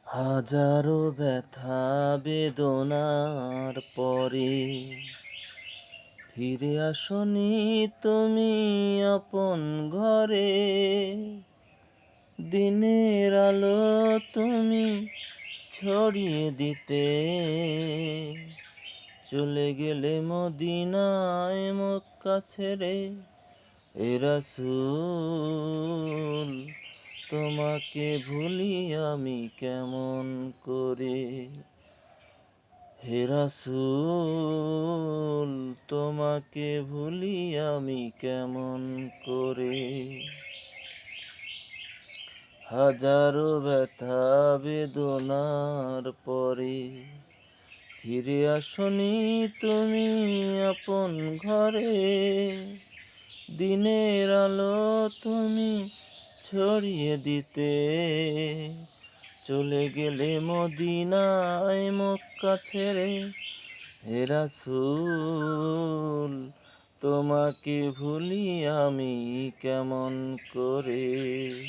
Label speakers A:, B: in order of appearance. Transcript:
A: হাজারো ব্যথা বেদনার পরে ফিরে আসনি তুমি আপন ঘরে। দিনের আলো তুমি ছড়িয়ে দিতে চলে গেলে মদিনায় মক্কা ছেড়ে। এ রাসূল তোমাকে ভুলি আমি কেমন করে। হে রাসূল তোমাকে ভুলি আমি কেমন করে। হাজারো ব্যথা বেদনার পরে ফিরে আসনি তুমি আপন ঘরে। দিনের আলো তুমি ছড়িয়ে দিতে চলে গেলে মদিনায় মক্কা ছেড়ে। হে রাসূল তোমাকে ভুলি আমি কেমন করে।